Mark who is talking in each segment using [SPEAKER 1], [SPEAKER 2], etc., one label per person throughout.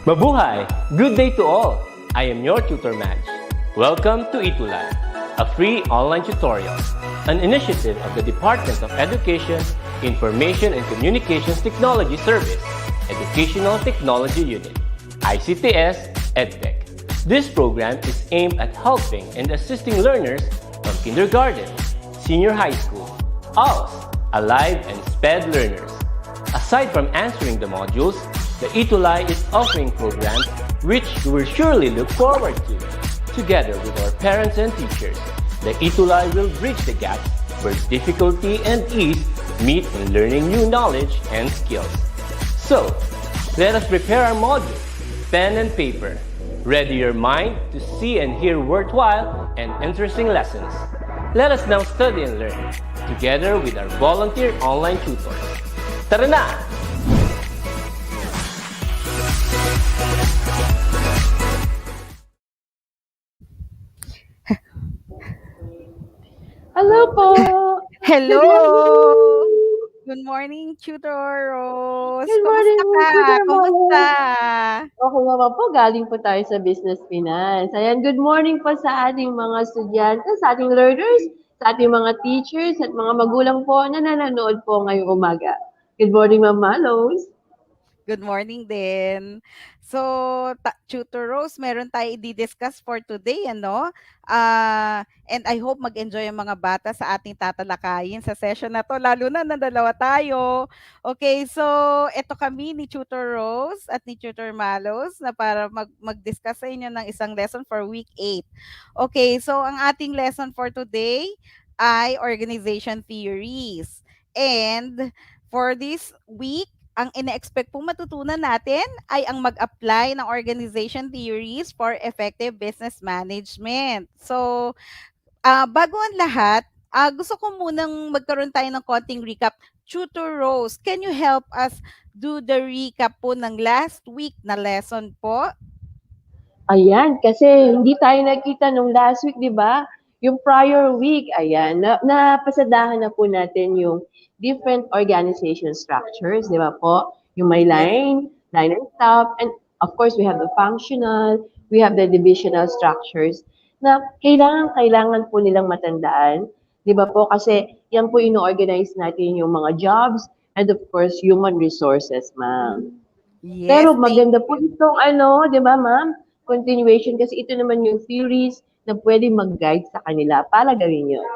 [SPEAKER 1] Mabuhay! Good day to all! I am your tutor Madge. Welcome to ETUlay, a free online tutorial, an initiative of the Department of Education, Information and Communications Technology Service, Educational Technology Unit, ICTS EdTech. This program is aimed at helping and assisting learners from kindergarten, senior high school, ALS, Alive, and SPED learners. Aside from answering the modules, the ETUlay is offering programs which you will surely look forward to. Together with our parents and teachers, the ETUlay will bridge the gaps where difficulty and ease meet in learning new knowledge and skills. So, let us prepare our module, pen and paper. Ready your mind to see and hear worthwhile and interesting lessons. Let us now study and learn, together with our volunteer online tutors. Tara na!
[SPEAKER 2] Hello po!
[SPEAKER 3] Hello! Good morning, Tutor Rose.
[SPEAKER 2] Good morning,
[SPEAKER 3] Kumusta ka?
[SPEAKER 2] Tutor Mo.
[SPEAKER 3] Kumusta?
[SPEAKER 2] Okay naman po, galing po tayo sa Business Finance. Ayan, good morning po sa ating mga estudyante, sa ating learners, sa ating mga teachers, at mga magulang po na nanonood po ngayong umaga. Good morning, Ma'am Malos.
[SPEAKER 3] Good morning din. So, Tutor Rose, meron tayo i-discuss for today, ano? And I hope mag-enjoy ang mga bata sa ating tatalakayin sa session na to, lalo na dalawa tayo. Okay, so ito kami ni Tutor Rose at ni Tutor Malos na para mag-discuss sa inyo ng isang lesson for week 8. Okay, so ang ating lesson for today ay organization theories. And for this week, ang ina-expect pong matutunan natin ay ang mag-apply ng organization theories for effective business management. So, bago ang lahat, gusto ko munang magkaroon tayo ng konting recap. Tutor Rose, can you help us do the recap po ng last week na lesson po?
[SPEAKER 2] Ayan, kasi hindi tayo nagkita nung last week, di ba? Yung prior week, ayan, napasadahan na po natin yung different organization structures, di ba po? Yung may line and staff, and of course, we have the functional, we have the divisional structures na kailangan po nilang matandaan, di ba po? Kasi yan po ino-organize natin yung mga jobs and of course, human resources, ma'am.
[SPEAKER 3] Yes,
[SPEAKER 2] Pero maganda po itong di ba ma'am? Continuation kasi ito naman yung theories na pwede mag-guide sa kanila para gawin yun.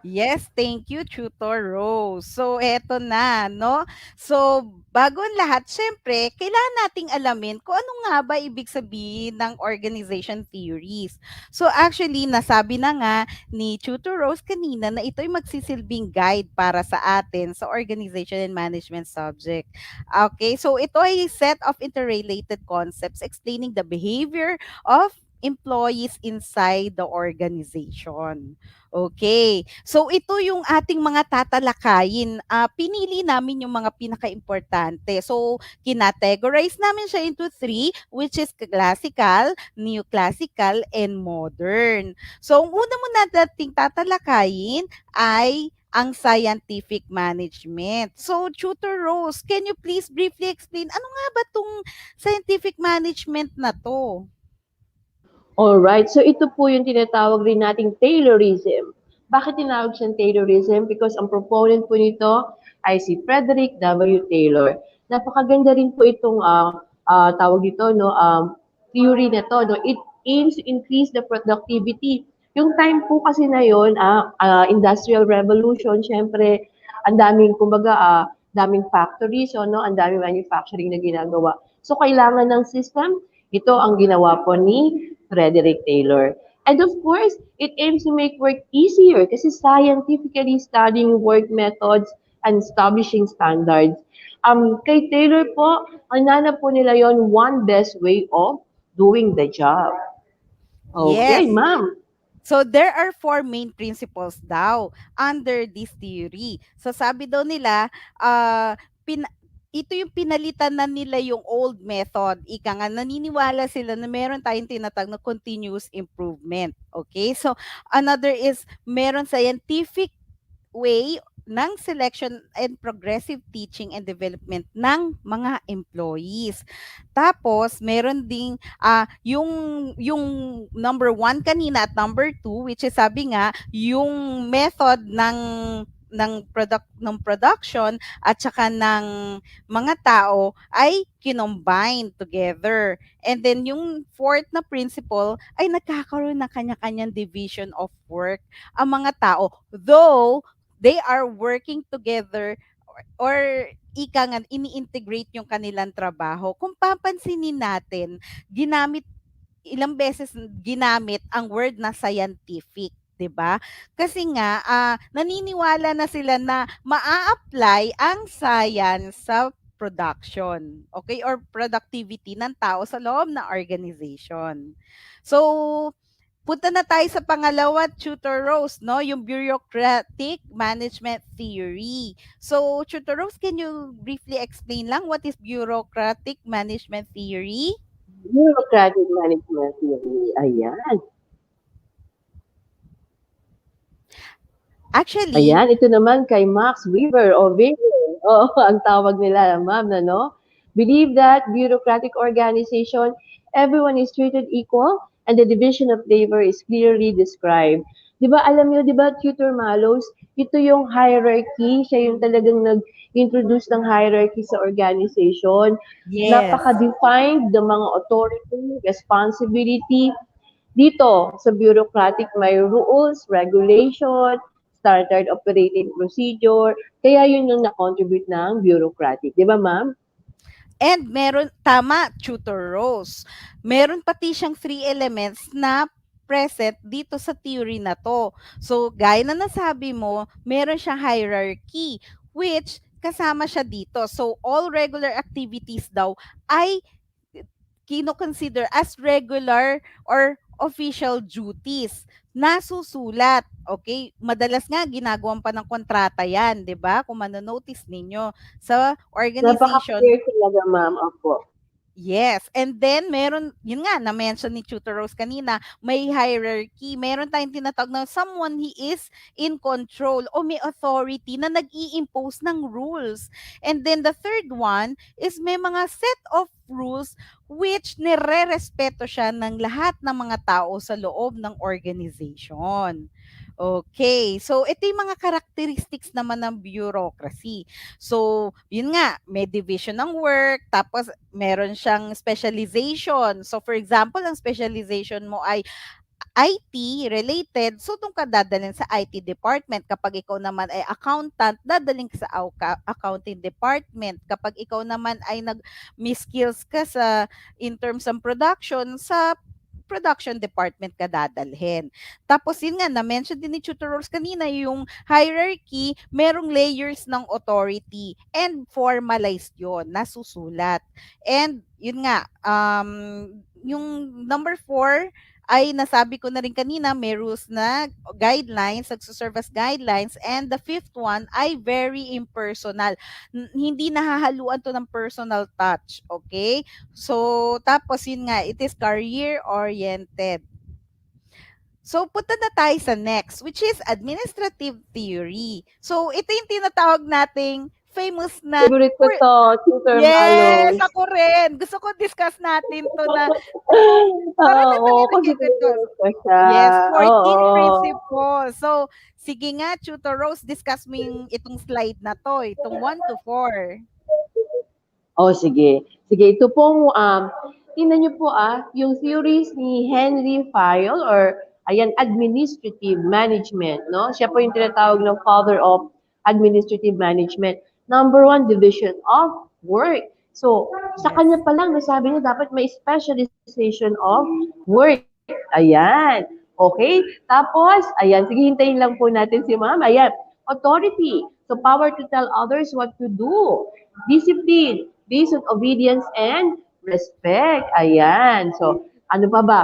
[SPEAKER 3] Yes, thank you, Tutor Rose. So, eto na, no? So, bago ang lahat, syempre, kailangan nating alamin kung ano nga ba ibig sabihin ng organization theories. So, actually, nasabi na nga ni Tutor Rose kanina na ito'y magsisilbing guide para sa atin sa organization and management subject. Okay, so ito ay set of interrelated concepts explaining the behavior of employees inside the organization. Okay. So ito yung ating mga tatalakayin. Pinili namin yung mga pinaka-importante. So kinategorize namin siya into 3, which is classical, neoclassical, and modern. So ang una muna nating tatalakayin ay ang scientific management. So Tutor Rose, can you please briefly explain ano nga ba tong scientific management na to?
[SPEAKER 2] Alright, so ito po yung tinatawag rin nating Taylorism. Bakit tinawag siyang Taylorism? Because ang proponent po nito ay si Frederick W. Taylor. Napakaganda rin po itong tawag dito, theory na to. No? It aims to increase the productivity. Yung time po kasi na yun, industrial revolution, syempre, ang daming, kumbaga, daming factories, ang daming manufacturing na ginagawa. So, kailangan ng system. Ito ang ginawa po ni Frederick Taylor. And of course, it aims to make work easier kasi scientifically studying work methods and establishing standards. Kay Taylor po, ang nanap po nila yon one best way of doing the job. Okay,
[SPEAKER 3] Yes.
[SPEAKER 2] ma'am.
[SPEAKER 3] So there are 4 main principles daw under this theory. So sabi daw nila, ito yung pinalitan na nila yung old method. Ika nga, naniniwala sila na meron tayong tinatag na continuous improvement. Okay? So, another is, meron scientific way ng selection and progressive teaching and development ng mga employees. Tapos meron ding yung number one kanina at number two, which is sabi nga yung method ng production at saka ng mga tao ay kinombine together. And then yung fourth na principle ay nagkakaroon ng kanya-kanyang division of work ang mga tao, though they are working together or ika nga ini-integrate yung kanilang trabaho. Kung papansinin natin, ilang beses ginamit ang word na scientific, 'di ba? Kasi nga naniniwala na sila na maa-apply ang science sa production, okay, or productivity ng tao sa loob ng organization. So, punta na tayo sa pangalawa, Tutor Rose, no? Yung bureaucratic management theory. So, Tutor Rose, can you briefly explain lang what is bureaucratic management theory?
[SPEAKER 2] Bureaucratic management theory. Ayan.
[SPEAKER 3] Actually,
[SPEAKER 2] Ayan, ito naman kay Max Weaver o Weaver. Oo, ang tawag nila, ma'am, na no? Believe that bureaucratic organization, everyone is treated equal and the division of labor is clearly described. Di ba, alam niyo, di ba, Tutor Malos, ito yung hierarchy, siya yung talagang nag-introduce ng hierarchy sa organization.
[SPEAKER 3] yes.
[SPEAKER 2] Napaka-defined ng mga authority, responsibility, dito, sa bureaucratic, may rules, regulation, standard operating procedure. Kaya yun yung na-contribute ng bureaucratic. Di ba, ma'am?
[SPEAKER 3] And meron, tama, Tutor Rose. Meron pati siyang three elements na present dito sa theory na to. So, gaya na nasabi mo, meron siyang hierarchy, which kasama siya dito. So, all regular activities daw ay kino-consider as regular or official duties na susulat. Okay? Madalas nga ginagawan pa ng kontrata 'yan, 'di ba? Kung mano-notice ninyo sa organization.
[SPEAKER 2] Napaka-clear talaga, ma'am. Opo.
[SPEAKER 3] Yes. And then, meron, yun nga, na-mention ni Tutor Rose kanina, may hierarchy. Meron tayong tinatawag na someone he is in control o may authority na nag-i-impose ng rules. And then, the third one is may mga set of rules which nire-respeto siya ng lahat ng mga tao sa loob ng organization. Okay. So, ito yung mga characteristics naman ng bureaucracy. So, yun nga, may division ng work, tapos meron siyang specialization. So, for example, ang specialization mo ay IT related, so doon ka dadalhin sa IT department. Kapag ikaw naman ay accountant, dadalhin ka sa accounting department. Kapag ikaw naman ay nag-skills ka sa in terms of production, sa production department ka dadalhin. Tapos yun nga, na-mention din ni Tutor Rose kanina, yung hierarchy, merong layers ng authority and formalized yun, nasusulat. And yun nga, yung number 4, ay nasabi ko na rin kanina, may rules na guidelines, nagsuserve as guidelines, and the fifth one ay very impersonal. Hindi nahahaluan to ng personal touch, okay? So, tapos yun nga, it is career-oriented. So, punta na tayo sa next, which is administrative theory. So, ito yung tinatawag nating famous na...
[SPEAKER 2] Favorite ko to, Tutor
[SPEAKER 3] Yes,
[SPEAKER 2] Malos.
[SPEAKER 3] ako rin. Gusto ko discuss natin to na parang
[SPEAKER 2] Oo, kasi
[SPEAKER 3] nadali ko.
[SPEAKER 2] ko siya.
[SPEAKER 3] Yes, 14
[SPEAKER 2] Oo.
[SPEAKER 3] principles. So, sige nga, Tutor Rose, discuss mo yung itong slide na to, itong 1 to 4.
[SPEAKER 2] Oh, sige. Sige, ito pong, tingnan niyo po yung theories ni Henry Fayol or ayan, administrative management, no? Siya po yung tinatawag ng father of administrative management. Number 1, division of work. So, sa
[SPEAKER 3] Yes.
[SPEAKER 2] kanya pa lang, nasabi niya dapat may specialization of work. Ayan. Okay? Tapos, ayan, sige, hintayin lang po natin si ma'am. Ayan, authority. So, power to tell others what to do. Discipline, based on obedience and respect. Ayan. So, ano pa ba?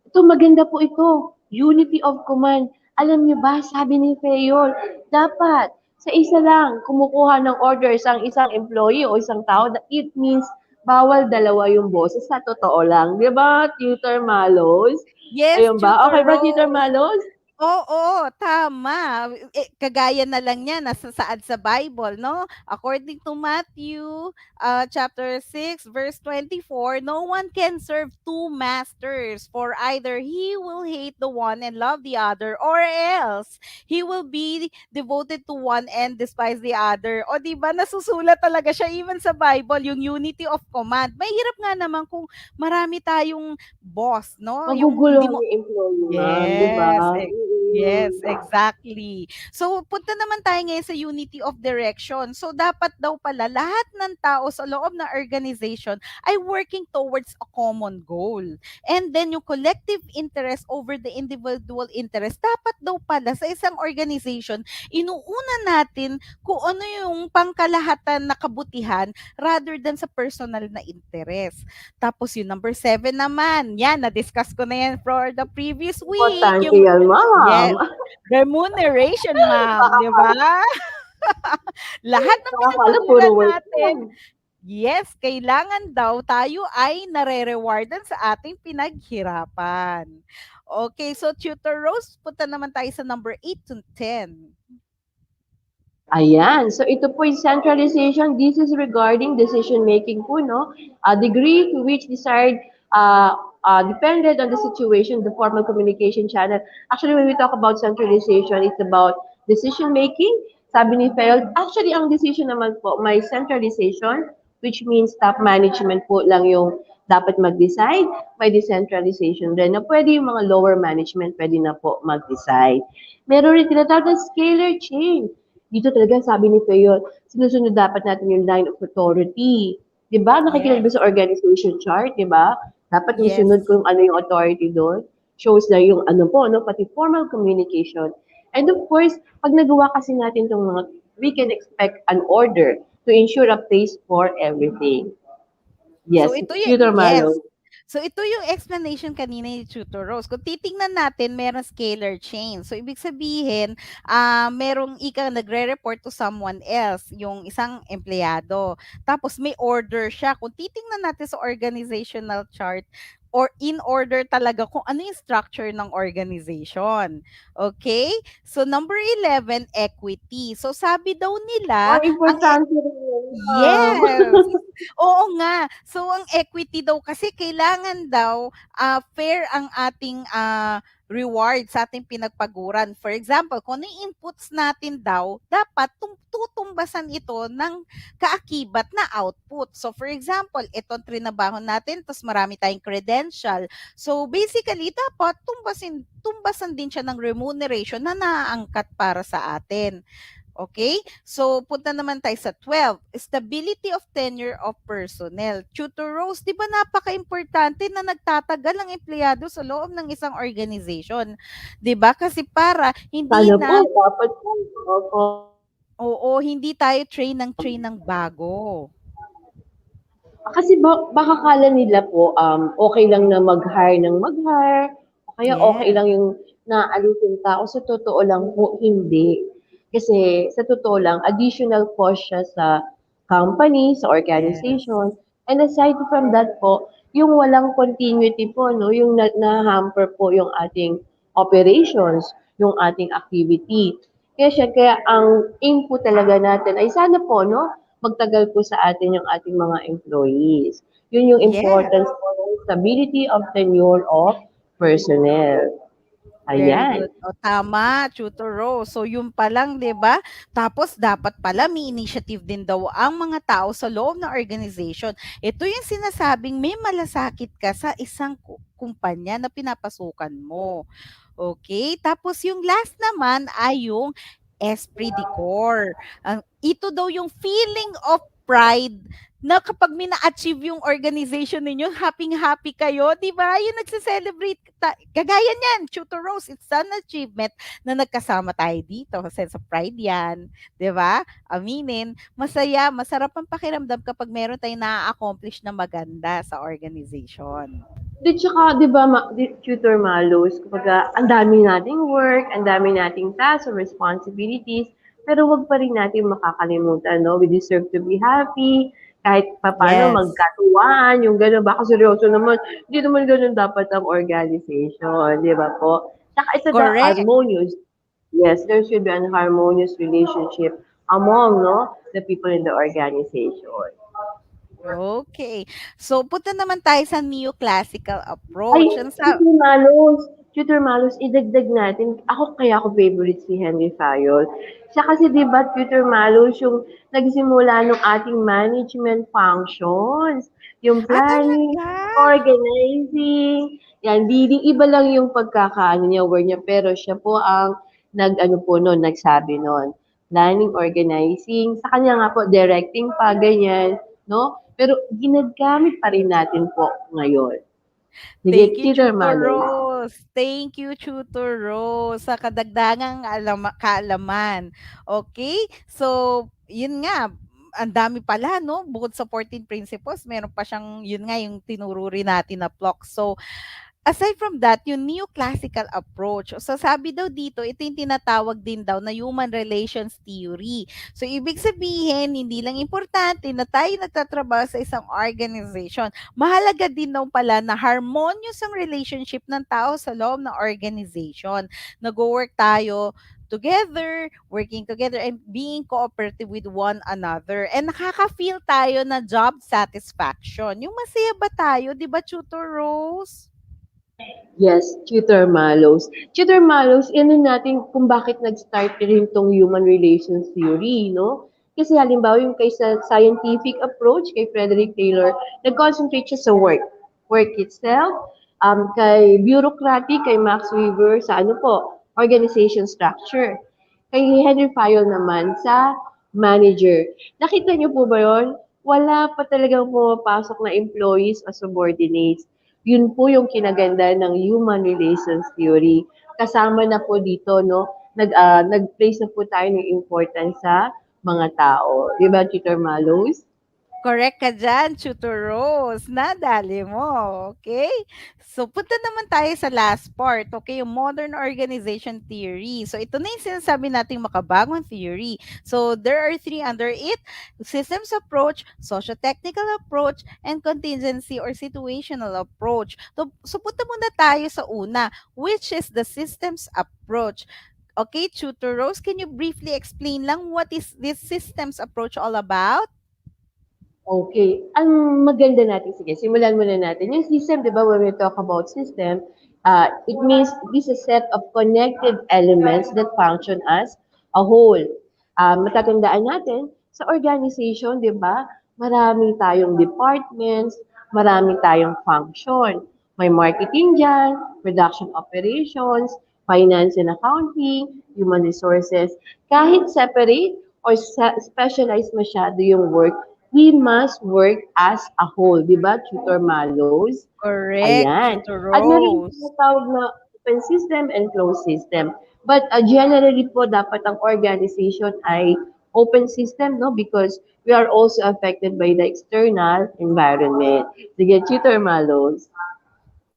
[SPEAKER 2] Ito, maganda po ito. Unity of command. Alam niyo ba, sabi ni Fayol, dapat sa isa lang kumukuha ng orders ang isang employee o isang tao. It means bawal dalawa yung boses. Sa totoo lang. Di ba, Tutor Malos?
[SPEAKER 3] Yes,
[SPEAKER 2] Ayun ba?
[SPEAKER 3] Tutor
[SPEAKER 2] Okay ba, Tutor
[SPEAKER 3] Rose.
[SPEAKER 2] Malos?
[SPEAKER 3] Oo, tama. Kagaya na lang niyan nasasaad sa Bible, no? According to Matthew chapter 6 verse 24, no one can serve two masters, for either he will hate the one and love the other, or else he will be devoted to one and despise the other. O di ba nasusulat talaga siya even sa Bible, yung unity of command. Mahirap nga naman kung marami tayong boss, no? Yung hindi
[SPEAKER 2] Maguguluhan
[SPEAKER 3] mo.
[SPEAKER 2] yung employee, ma'am, 'di ba?
[SPEAKER 3] Yes,
[SPEAKER 2] Mm.
[SPEAKER 3] yes, exactly. So, punta naman tayo ngayon sa unity of direction. So, dapat daw pala lahat ng tao sa loob ng organization ay working towards a common goal. And then, yung collective interest over the individual interest, dapat daw pala sa isang organization, inuuna natin kung ano yung pangkalahatan na kabutihan rather than sa personal na interest. Tapos yung number 7 naman, yan, na-discuss ko na yan for the previous week.
[SPEAKER 2] Importante
[SPEAKER 3] Yung,
[SPEAKER 2] yan, ma'am.
[SPEAKER 3] yes, remuneration, ma'am,
[SPEAKER 2] Baka
[SPEAKER 3] di ba? Lahat ng
[SPEAKER 2] baka akala puro
[SPEAKER 3] pinagpaguran
[SPEAKER 2] work
[SPEAKER 3] natin,
[SPEAKER 2] lang.
[SPEAKER 3] yes, kailangan daw tayo ay nare-rewardan sa ating pinaghirapan. Okay, so Tutor Rose, punta naman tayo sa number 8 to 10.
[SPEAKER 2] Ayan. So ito po yung centralization. This is regarding decision making po, no? A degree to which desired depended on the situation, the formal communication channel. Actually, when we talk about centralization, it's about decision making. Sabi ni Fel, actually, ang decision naman po, may centralization, which means top management po lang yung dapat mag-decide. May decentralization rin na pwede yung mga lower management pwede na po mag-decide. Meron rin tinatawag na scalar change. Dito talaga sabi ni Peyo, sinusunod dapat natin yung line of authority. 'Di ba? Nakikinig ba
[SPEAKER 3] Yes,
[SPEAKER 2] sa organization chart, 'di ba? Dapat yung
[SPEAKER 3] yes,
[SPEAKER 2] sunod kung ano yung authority doon. Shows na yung ano po, no, pati formal communication. And of course, pag nagawa kasi natin itong mga, we can expect an order to ensure a place for everything.
[SPEAKER 3] So
[SPEAKER 2] Yes,
[SPEAKER 3] ito yung,
[SPEAKER 2] Tutor
[SPEAKER 3] yes.
[SPEAKER 2] Malo.
[SPEAKER 3] So ito yung explanation kanina ni Tutor Rose. Kung titingnan natin, meron scalar chain. So ibig sabihin, merong ika nagre-report to someone else, yung isang empleyado. Tapos may order siya. Kung titingnan natin sa organizational chart, or in order talaga kung ano yung structure ng organization. Okay? So number 11, equity. So sabi daw nila,
[SPEAKER 2] Oh, importante rin yun, ma'am.
[SPEAKER 3] yes. Oo nga. So ang equity daw kasi kailangan daw fair ang ating reward sa ating pinagpaguran. For example, kung ano yung inputs natin daw, dapat tutumbasan ito ng kaakibat na output. So for example, itong trinabaho natin, tapos marami tayong credential. So basically, dapat tumbasan din siya ng remuneration na naaangkat para sa atin. Okay? So, punta naman tayo sa 12. Stability of tenure of personnel. Tutor Rose, di ba napaka-importante na nagtatagal ang empleyado sa loob ng isang organization? Di ba? Kasi para hindi
[SPEAKER 2] Sana po,
[SPEAKER 3] na,
[SPEAKER 2] dapat po. Opo.
[SPEAKER 3] oo, hindi tayo train ng bago.
[SPEAKER 2] Kasi baka akala nila po, okay lang na mag-hire ng mag-hire, o kaya okay
[SPEAKER 3] Yes.
[SPEAKER 2] lang yung naalisin tao. Sa totoo lang po, hindi. Kasi sa totoo lang, additional cost siya sa company, sa
[SPEAKER 3] Yes.
[SPEAKER 2] organization. And aside from that po, yung walang continuity po, no, yung na-hamper po yung ating operations, yung ating activity. Kaya ang aim po talaga natin ay sana po, no, magtagal po sa atin yung ating mga employees. Yun yung
[SPEAKER 3] Yes.
[SPEAKER 2] importance po ng stability of tenure of personnel.
[SPEAKER 3] Very
[SPEAKER 2] Ayan.
[SPEAKER 3] good. O, tama, Tutor Rose. So, yun pa lang, di ba? Tapos, dapat pala may initiative din daw ang mga tao sa loob ng organization. Ito yung sinasabing may malasakit ka sa isang kumpanya na pinapasukan mo. Okay? Tapos, yung last naman ay yung esprit de corps. Ito daw yung feeling of pride na kapag mina-achieve yung organization ninyo, happy-happy kayo, di ba? Yung nagse-celebrate, kagaya niyan, Tutor Rose, it's an achievement na nagkasama tayo dito. Sense of pride yan, di ba? Aminin, masaya, masarap ang pakiramdam kapag meron tayong na-accomplish na maganda sa organization.
[SPEAKER 2] Di tsaka, di ba, Tutor Malos, kumbaga, ang dami nating work, ang dami nating tasks or responsibilities, pero wag pa rin natin makakalimutan, no? We deserve to be happy, kahit paano
[SPEAKER 3] Yes.
[SPEAKER 2] magkatuwaan, yung gano'n, baka seryoso naman, hindi naman gano'n dapat ang organization, di ba po? Tsaka isa the
[SPEAKER 3] Correct.
[SPEAKER 2] harmonious. Yes, there should be an harmonious relationship among no the people in the organization.
[SPEAKER 3] Okay. So, punta naman tayo sa neoclassical
[SPEAKER 2] Ay,
[SPEAKER 3] approach. Ang
[SPEAKER 2] Tutor Malos, Tutor Malos, idagdag natin, kaya ako favorite si Henry Fayol. Siya kasi 'di ba Tutor Malos yung nagsimula ng ating management functions, yung planning,
[SPEAKER 3] talaga?
[SPEAKER 2] organizing, yan, di iba lang yung pagkakaano niya, word niya, pero siya po ang nag-ano po nun, nagsabi nun. Planning, organizing, sa kanya nga po, directing pa, ganyan, no? Pero ginagamit pa rin natin po ngayon. Sige,
[SPEAKER 3] Thank you,
[SPEAKER 2] Tutor
[SPEAKER 3] Tutor
[SPEAKER 2] Malo.
[SPEAKER 3] Rose. Thank you, Tutor Rose, sa kadagdagang kaalaman. Okay? So, yun nga, ang dami pala, no? Bukod sa 14 principles, meron pa siyang, yun nga, yung tinuro rin natin na block. So, aside from that, yung neoclassical approach. So sabi daw dito, ito yung tinatawag din daw na human relations theory. So ibig sabihin, hindi lang importante na tayo nagtatrabaho sa isang organization. Mahalaga din daw pala na harmonious ang relationship ng tao sa loob ng organization. Nag-work tayo together, working together, and being cooperative with one another. And nakaka-feel tayo na job satisfaction. Yung masaya ba tayo, di ba, Tutor Rose?
[SPEAKER 2] Yes, Tutor Malos. Tutor Malos, ano natin kung bakit nag-start rin tong human relations theory, no? Kasi halimbawa yung kay sa scientific approach, kay Frederick Taylor, nag-concentrate siya sa work. Work itself. Kay bureaucratic, kay Max Weber, sa ano po, organization structure. Kay Henry Fayol naman sa manager. Nakita niyo po ba yun? Wala pa talagang pumapasok na employees o subordinates. Yun po yung kinaganda ng human relations theory. Kasama na po dito, no? Nag-place na po tayo ng importance sa mga tao. Di ba, Tutor Malos?
[SPEAKER 3] Correct ka dyan, Tutor Rose. Nadali mo. Okay? So, punta naman tayo sa last part. Okay? Yung modern organization theory. So, ito na yung sinasabi nating makabagong theory. So, there are three under it. Systems approach, socio-technical approach, and contingency or situational approach. So punta muna tayo sa una, which is the systems approach. Okay, Tutor Rose, can you briefly explain lang what is this systems approach all about?
[SPEAKER 2] Okay. Ang maganda natin, sige, simulan muna natin. Yung system, di ba, when we talk about system, it means this is a set of connected elements that function as a whole. Matatandaan natin, sa organization, di ba, marami tayong departments, marami tayong function. May marketing dyan, production operations, finance and accounting, human resources. Kahit separate or specialized masyado yung work, we must work as a whole, di ba, Tutor Malos?
[SPEAKER 3] Correct,
[SPEAKER 2] Ayan.
[SPEAKER 3] Tutor
[SPEAKER 2] At meron yung
[SPEAKER 3] Rose.
[SPEAKER 2] tinatawag na open system and closed system. But generally po, dapat ang organization ay open system, no? Because we are also affected by the external environment. Sige, Tutor Malos.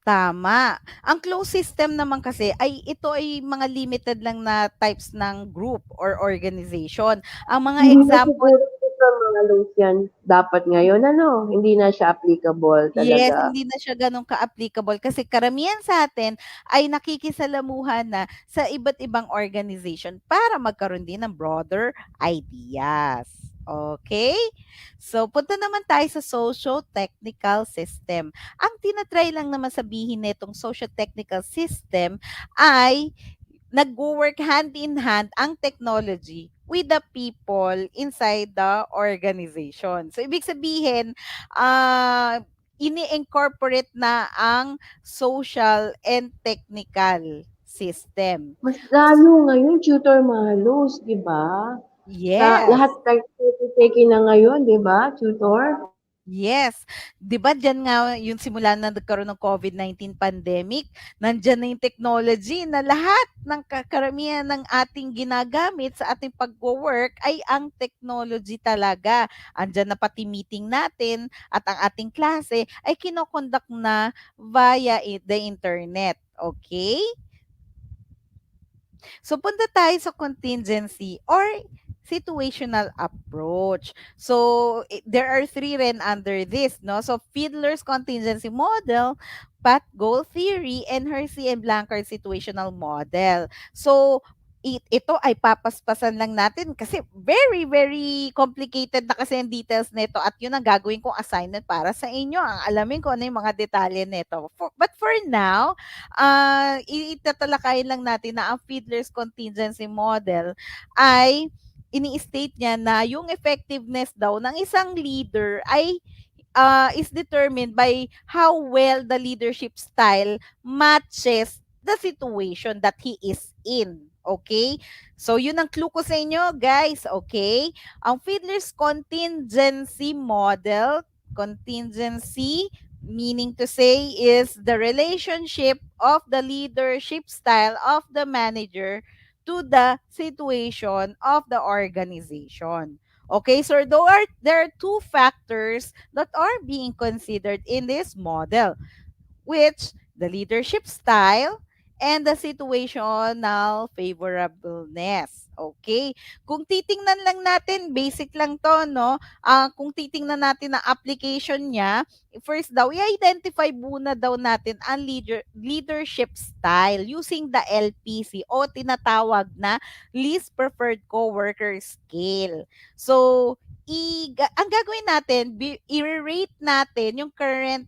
[SPEAKER 3] Tama. Ang closed system naman kasi ay ito ay mga limited lang na types ng group or organization. Ang mga
[SPEAKER 2] Hindi na
[SPEAKER 3] example.
[SPEAKER 2] siguro Tutor Malos yan dapat ngayon, ano? Hindi na siya applicable
[SPEAKER 3] Yes,
[SPEAKER 2] talaga.
[SPEAKER 3] hindi na siya gano'n ka-applicable kasi karamihan sa atin ay nakikisalamuhan na sa iba't ibang organization para magkaroon din ng broader ideas. Okay? So, punta naman tayo sa socio-technical system. Ang tinatry lang naman sabihin nitong socio-technical system ay nagwo-work hand in hand ang technology with the people inside the organization. So, ibig sabihin, ini-incorporate na ang social and technical system.
[SPEAKER 2] Mas lalo ngayon, Tutor Malos, di ba? Lahat
[SPEAKER 3] Yes.
[SPEAKER 2] taking na ngayon, di ba, Tutor?
[SPEAKER 3] Yes. 'Di ba diyan nga yung simula na nagkaroon ng COVID-19 pandemic, nandiyan na yung technology na lahat ng karamihan ng ating ginagamit sa ating pagwo-work ay ang technology talaga. Andiyan na pati meeting natin at ang ating klase ay kino-conduct na via the internet. Okay? So punta tayo sa contingency or situational approach. So there are three rin under this, no? So Fiedler's contingency model path goal theory, and Hersey and Blanchard situational model. So, ito ay papaspasan lang natin kasi very, very complicated na kasi ang details nito at yun ang gagawin kong assignment para sa inyo. Ang alamin ko ano yung mga detalye nito. But for now, itatalakayin lang natin na ang Fiedler's contingency model ay ini-state niya na yung effectiveness daw ng isang leader ay is determined by how well the leadership style matches the situation that he is in. Okay? So, yun ang clue ko sa inyo, guys. Okay? Ang Fiedler's contingency model, contingency, meaning to say, is the relationship of the leadership style of the manager to the situation of the organization. Okay, so there are two factors that are being considered in this model, which the leadership style and the situational favorableness. Okay? Kung titingnan lang natin, basic lang to, no? Kung titingnan natin ang application niya, first daw, i-identify muna daw natin ang leadership style using the LPC o tinatawag na least preferred coworker scale. So, ang gagawin natin, i-rate natin yung current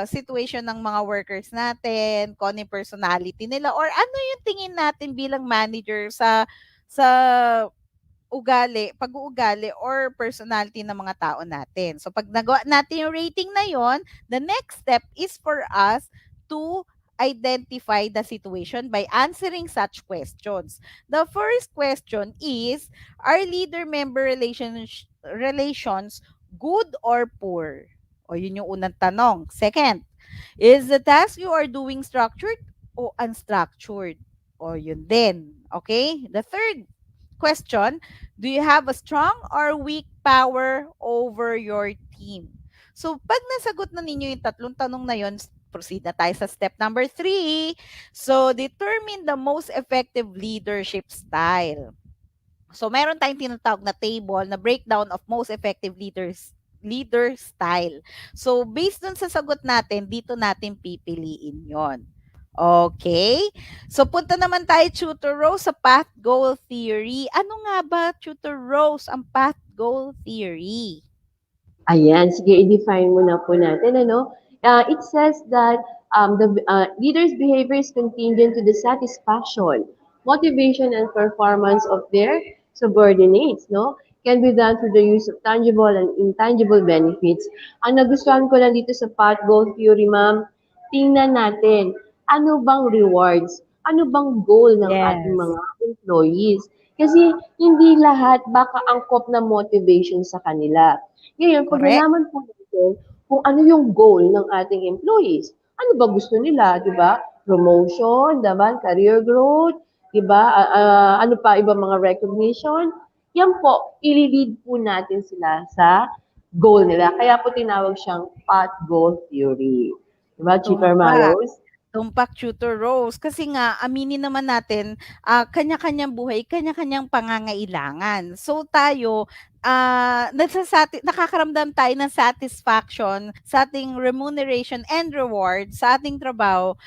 [SPEAKER 3] situation ng mga workers natin, kung ano yung personality nila, or ano yung tingin natin bilang manager sa pag-uugali or personality ng mga tao natin. So pag nagawa natin yung rating na yon, the next step is for us to identify the situation by answering such questions. The first question is, are leader-member relations good or poor? O yun yung unang tanong. Second, is the task you are doing structured o unstructured? O yun din. Okay? The third question, do you have a strong or weak power over your team? So, pag nasagot na ninyo yung tatlong tanong na yun, proceed na tayo sa step number 3. So, determine the most effective leadership style. So, meron tayong tinatawag na table na breakdown of most effective leader style. So, based dun sa sagot natin, dito natin pipiliin yon. Okay? So, punta naman tayo, Tutor Rose, sa path goal theory. Ano nga ba, Tutor Rose, ang path goal theory?
[SPEAKER 2] Ayan, sige, i-define muna po natin, ano? It says that the leader's behavior is contingent to the satisfaction, motivation, and performance of their subordinates, no? Can be done through the use of tangible and intangible benefits. Ang nagustuhan ko lang dito sa path goal theory, ma'am, tingnan natin, ano bang rewards? Ano bang goal ng ating
[SPEAKER 3] Yes.
[SPEAKER 2] mga employees? Kasi hindi lahat baka angkop na motivation sa kanila. Ngayon, pag
[SPEAKER 3] Correct.
[SPEAKER 2] nalaman po natin kung ano yung goal ng ating employees, ano ba gusto nila, di ba? Promotion, diba? Career growth, di ba? Ano pa, iba mga recognition. Yan po, ililid po natin sila sa goal nila. Kaya po tinawag siyang path goal theory. Di ba, Chief
[SPEAKER 3] Tumpak.
[SPEAKER 2] Maros?
[SPEAKER 3] Tumpak, Tutor Rose. Kasi nga, aminin naman natin, kanya-kanyang buhay, kanya-kanyang pangangailangan. So tayo, nakakaramdam tayo ng satisfaction sa ating remuneration and reward sa ating trabaho,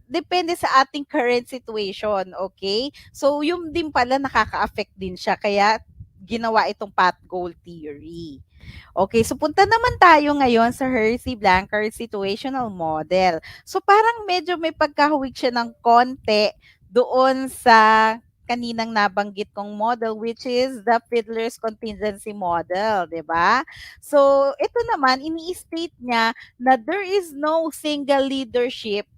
[SPEAKER 3] depende sa ating current situation, okay? So yung din pala nakaka-affect din siya, kaya ginawa itong path goal theory. Okay, so punta naman tayo ngayon sa Hersey-Blanchard situational model. So parang medyo may pagkahuwig siya ng konti doon sa kaninang nabanggit kong model, which is the Fiedler's contingency model, 'di ba? So ito naman ini-state niya na there is no single leadership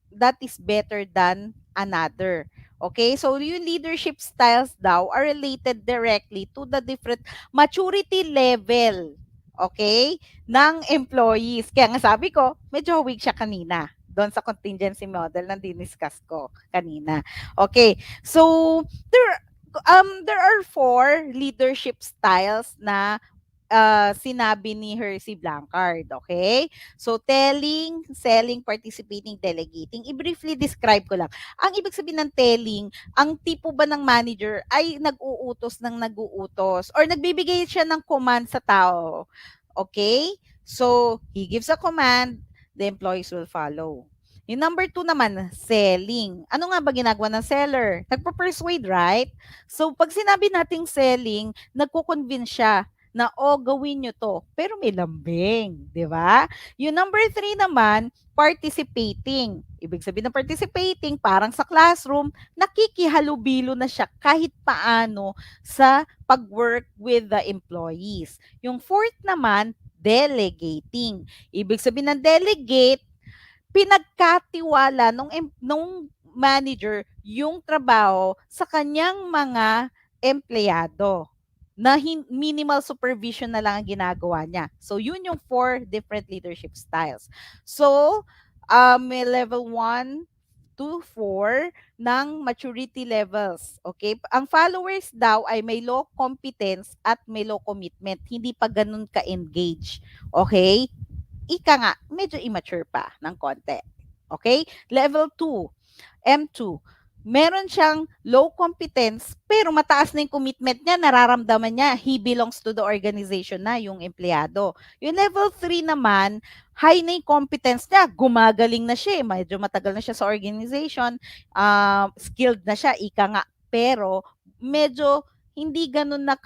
[SPEAKER 3] that is better than another. Okay? So, yung leadership styles daw are related directly to the different maturity level, okay, ng employees. Kaya nga sabi ko, medyo weak siya kanina doon sa contingency model na diniscuss ko kanina. Okay. So, there are 4 leadership styles na sinabi ni Hersey-Blanchard, okay? So, telling, selling, participating, delegating. I-briefly describe ko lang. Ang ibig sabihin ng telling, ang tipo ba ng manager ay nag-uutos ng nag-uutos or nagbibigay siya ng command sa tao. Okay? So, he gives a command, the employees will follow. Yung number 2 naman, selling. Ano nga ba ginagawa ng seller? Nagpo-persuade, right? So, pag sinabi nating selling, nagko-convince siya na, gawin nyo to. Pero may lambing, di ba? Yung number 3 naman, participating. Ibig sabihin ng participating, parang sa classroom, nakikihalubilo na siya kahit paano sa pag-work with the employees. Yung fourth naman, delegating. Ibig sabihin ng delegate, pinagkatiwala nung manager yung trabaho sa kanyang mga empleyado na minimal supervision na lang ang ginagawa niya. So, yun yung 4 different leadership styles. So, may level 1 to 4 ng maturity levels. Okay? Ang followers daw ay may low competence at may low commitment. Hindi pa ganun ka-engage. Okay? Ika nga, medyo immature pa ng konti. Okay? Level 2, M2. Meron siyang low competence, pero mataas na yung commitment niya, nararamdaman niya, he belongs to the organization na, yung empleyado. Yung level 3 naman, high na yung competence niya, gumagaling na siya, medyo matagal na siya sa organization, skilled na siya, ika nga, pero medyo hindi ganun na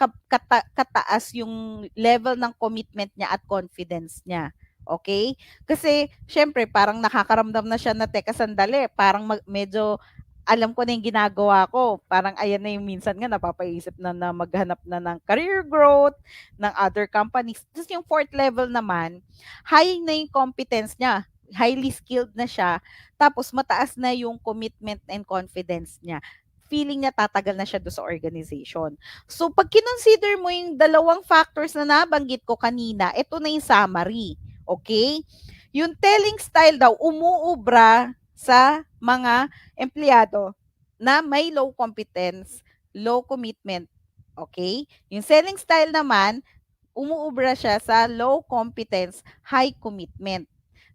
[SPEAKER 3] kataas yung level ng commitment niya at confidence niya. Okay? Kasi, syempre, parang nakakaramdam na siya na, teka, sandali, parang medyo alam ko na yung ginagawa ko. Parang ayan na yung minsan nga napapaisip na maghanap na ng career growth ng other companies. Tapos yung fourth level naman, high na yung competence niya. Highly skilled na siya. Tapos mataas na yung commitment and confidence niya. Feeling niya tatagal na siya doon sa organization. So pag kinonsider mo yung dalawang factors na nabanggit ko kanina, ito na yung summary. Okay? Yung telling style daw, umuubra sa mga empleyado na may low competence, low commitment. Okay? Yung selling style naman, umuubra siya sa low competence, high commitment.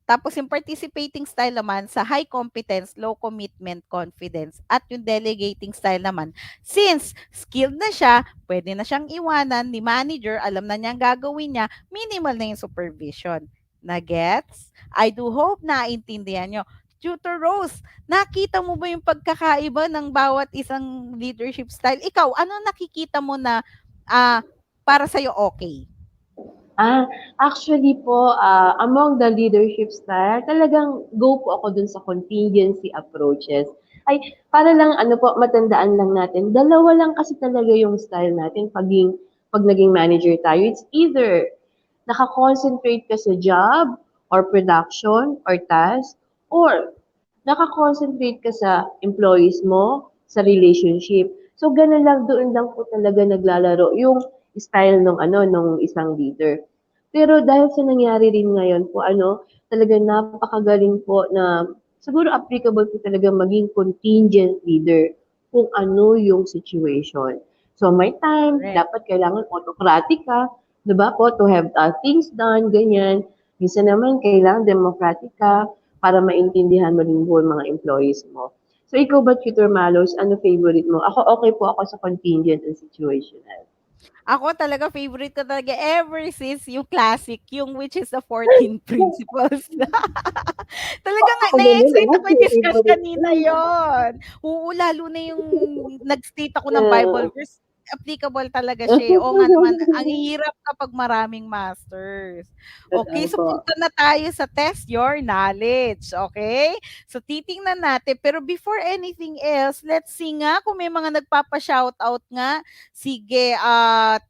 [SPEAKER 3] Tapos yung participating style naman sa high competence, low commitment, confidence. At yung delegating style naman, since skilled na siya, pwede na siyang iwanan ni manager, alam na niya ang gagawin niya, minimal na yung supervision. Na gets? I do hope naintindihan nyo. Tutor Rose, nakita mo ba yung pagkakaiba ng bawat isang leadership style? Ikaw, ano nakikita mo na para sa'yo okay?
[SPEAKER 2] Actually po, among the leadership style, talagang go po ako dun sa contingency approaches. Ay, para lang ano po, matandaan lang natin, dalawa lang kasi talaga yung style natin pag naging manager tayo. It's either nakakoncentrate ka sa job or production or task, or nakakonsentrate ka sa employees mo, sa relationship. So, ganun lang, doon lang po talaga naglalaro yung style nung isang leader. Pero dahil sa nangyari rin ngayon po, talaga napakagaling po na siguro applicable po talaga maging contingent leader kung ano yung situation. So, may time,
[SPEAKER 3] Correct.
[SPEAKER 2] dapat kailangan autocratic ka, 'di ba po, to have things done, ganyan. Minsan naman, kailangan democratic ka para maintindihan mo rin po ang mga employees mo. So, ikaw ba, Tutor Malos, ano favorite mo? Ako, okay po ako sa contingent and situational.
[SPEAKER 3] Ako talaga, favorite ko talaga ever since yung classic, yung which is the 14 principles. Talaga nga,
[SPEAKER 2] Ako naman,
[SPEAKER 3] na-excite ako i-discuss
[SPEAKER 2] favorite ko.
[SPEAKER 3] kanina yon. Oo, lalo na yung nag-state ako ng
[SPEAKER 2] Yeah.
[SPEAKER 3] Bible verse, applicable talaga siya. Oo nga naman, ang hirap kapag maraming masters.
[SPEAKER 2] Totoo
[SPEAKER 3] Okay, so
[SPEAKER 2] po.
[SPEAKER 3] punta na tayo sa test your knowledge. Okay? So titingnan natin. Pero before anything else, let's see nga kung may mga nagpapa-shoutout nga. Sige,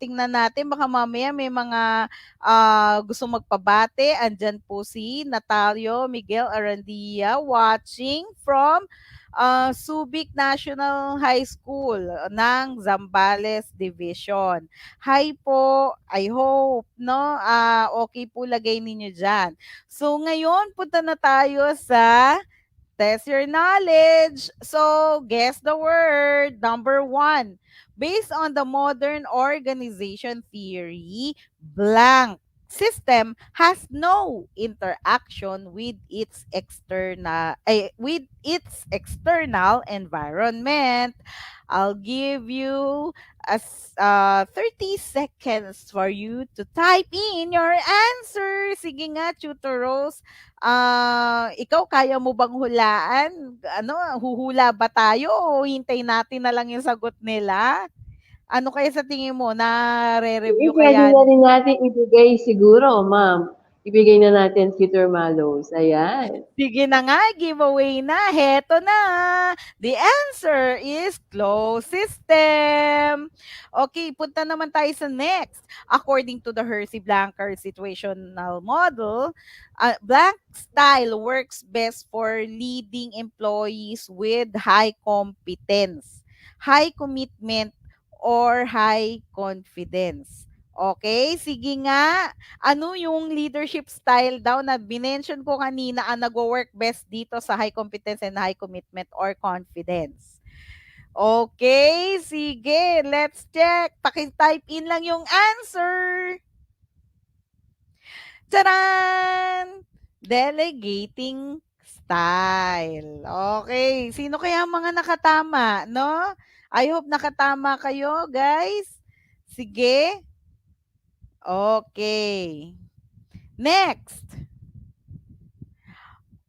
[SPEAKER 3] tingnan natin. Baka mamaya may mga gusto magpabate. Andyan po si Natalio Miguel Arandia watching from Subic National High School ng Zambales Division. Hi po, I hope, no? Okay po lagay ninyo dyan. So ngayon, punta na tayo sa test your knowledge. So, guess the word. Number 1. Based on the modern organization theory, blank. system has no interaction with its external environment. I'll give you 30 seconds for you to type in your answer. Sige nga, Tutor Rose. Ikaw, kaya mo bang hulaan? Ano, huhula ba tayo o hintay natin na lang yung sagot nila? Ano kaya sa tingin mo?
[SPEAKER 2] Sige,
[SPEAKER 3] Nare-review
[SPEAKER 2] pwede
[SPEAKER 3] kaya?
[SPEAKER 2] na rin natin ibigay siguro, ma'am. Ibigay na natin si Termalos. Ayan.
[SPEAKER 3] Sige na nga, giveaway na. Heto na. The answer is closed system. Okay, punta naman tayo sa next. According to the Hersey-Blanchard situational model, blank style works best for leading employees with high competence, high commitment, or high confidence. Okay, sige nga. Ano yung leadership style daw na binention ko kanina ang nagwo-work best dito sa high competence and high commitment or confidence? Okay, sige. Let's check. Paki-type in lang yung answer. Charan! Delegating style. Okay. Sino kaya ang mga nakatama, no? I hope nakatama kayo, guys. Sige. Okay. Next.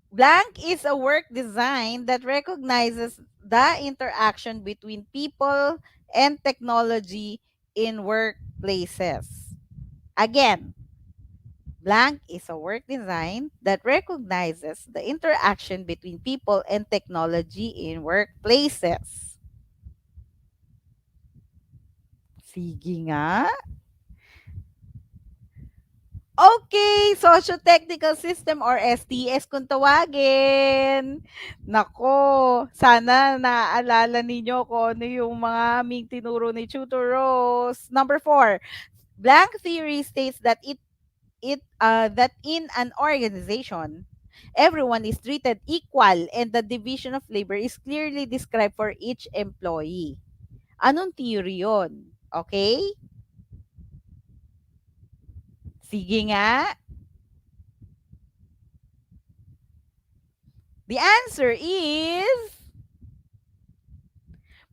[SPEAKER 3] Blank is a work design that recognizes the interaction between people and technology in workplaces. Again, blank is a work design that recognizes the interaction between people and technology in workplaces. Sige nga. Okay, Socio-Technical System or STS kung tawagin. Nako, sana naaalala ninyo kung ano yung mga aming tinuro ni Tutor Rose. Number 4, blank theory states that that in an organization, everyone is treated equal and the division of labor is clearly described for each employee. Anong theory yon? Okay? Sige nga. The answer is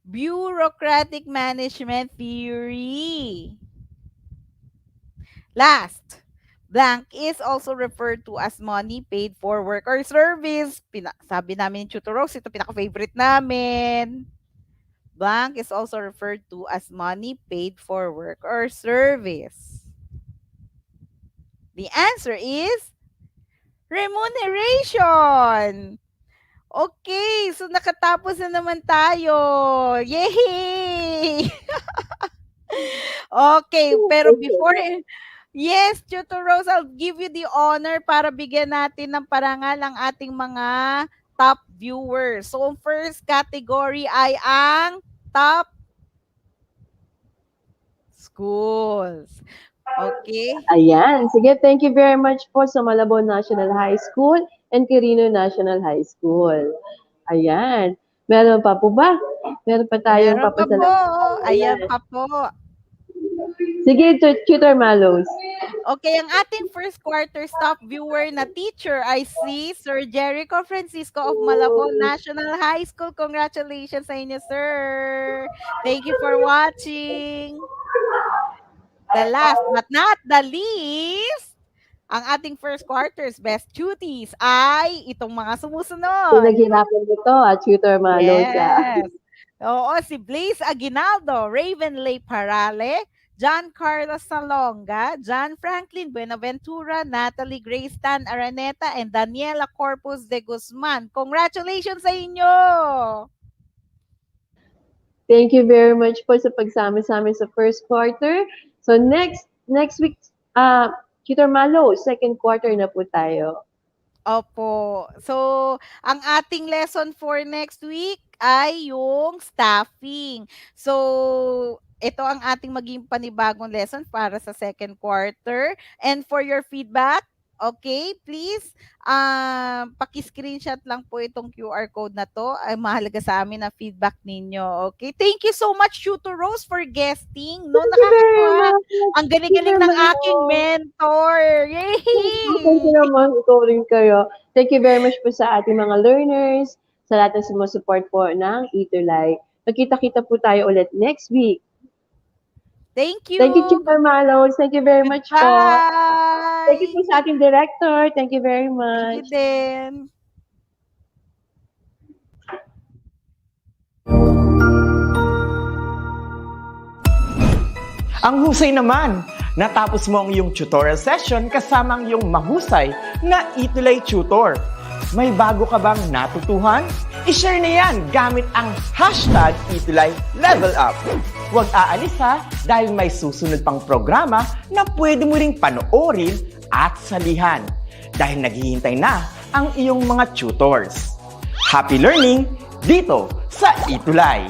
[SPEAKER 3] bureaucratic management theory. Last, blank is also referred to as money paid for work or service. Sabi namin ni Tutor Rose, ito pinaka-favorite namin. Blank is also referred to as money paid for work or service. The answer is remuneration. Okay, so nakatapos na naman tayo. Yay! Okay, pero before yes, Tutor Rose, I'll give you the honor para bigyan natin ng parangal ang ating mga top viewers. So, ang first category ay ang top schools. Okay?
[SPEAKER 2] Ayan. Sige, thank you very much po sa Malabon National High School and Quirino National High School. Ayan. Meron pa po ba? Meron pa tayong
[SPEAKER 3] Meron pa po.
[SPEAKER 2] papasalamatan.
[SPEAKER 3] Ayan
[SPEAKER 2] Ayan.
[SPEAKER 3] pa po.
[SPEAKER 2] Sige, Tutor Malos.
[SPEAKER 3] Okay, ang ating first quarter top viewer na teacher ay si Sir Jericho Francisco of Malabon National High School. Congratulations sa inyo, sir. Thank you for watching. The last but not the least, ang ating first quarter's best duties ay itong mga sumusunod.
[SPEAKER 2] Pinaghirapan mo to, Tutor Malos.
[SPEAKER 3] Yes. Oo, si Blaze Aguinaldo, Ravenlay Parale, John Carlos Salonga, John Franklin Buenaventura, Natalie Grace Tan Araneta, and Daniela Corpus de Guzman. Congratulations sa inyo!
[SPEAKER 2] Thank you very much po sa pagsama sa amin sa first quarter. So next week, Tutor Malo, second quarter na po tayo.
[SPEAKER 3] Opo. So, ang ating lesson for next week ay yung staffing. So, ito ang ating maging panibagong lesson para sa second quarter. And for your feedback, Okay, please, paki-screenshot lang po itong QR code na to. Ay, mahalaga sa amin ang feedback ninyo. Okay? Thank you so much, Tutor Rose, for guesting. No,
[SPEAKER 2] Thank you very
[SPEAKER 3] nakakatuwa.
[SPEAKER 2] much.
[SPEAKER 3] Ang
[SPEAKER 2] Thank you
[SPEAKER 3] galing-galing
[SPEAKER 2] very
[SPEAKER 3] ng
[SPEAKER 2] much.
[SPEAKER 3] aking mentor.
[SPEAKER 2] Thank you
[SPEAKER 3] Yay!
[SPEAKER 2] naman, ikaw rin kayo. Thank you very much po sa ating mga learners, sa lahat ng sumusupport po ng ETUlay. Magkita-kita po tayo ulit next week.
[SPEAKER 3] Thank you.
[SPEAKER 2] Thank you, Chika Malos. Thank you very much po. Thank you
[SPEAKER 3] Goodbye.
[SPEAKER 2] po sa ating director. Thank you very
[SPEAKER 3] Thank you
[SPEAKER 2] much.
[SPEAKER 3] din.
[SPEAKER 4] Ang husay naman! Natapos mo ang iyong tutorial session kasama ang iyong mahusay na ETUlay tutor. May bago ka bang natutuhan? I-share na yan gamit ang hashtag #ETUlayLevelUp. Huwag aalis ha dahil may susunod pang programa na pwede mo ring panoorin at salihan dahil naghihintay na ang iyong mga tutors. Happy learning dito sa ETUlay!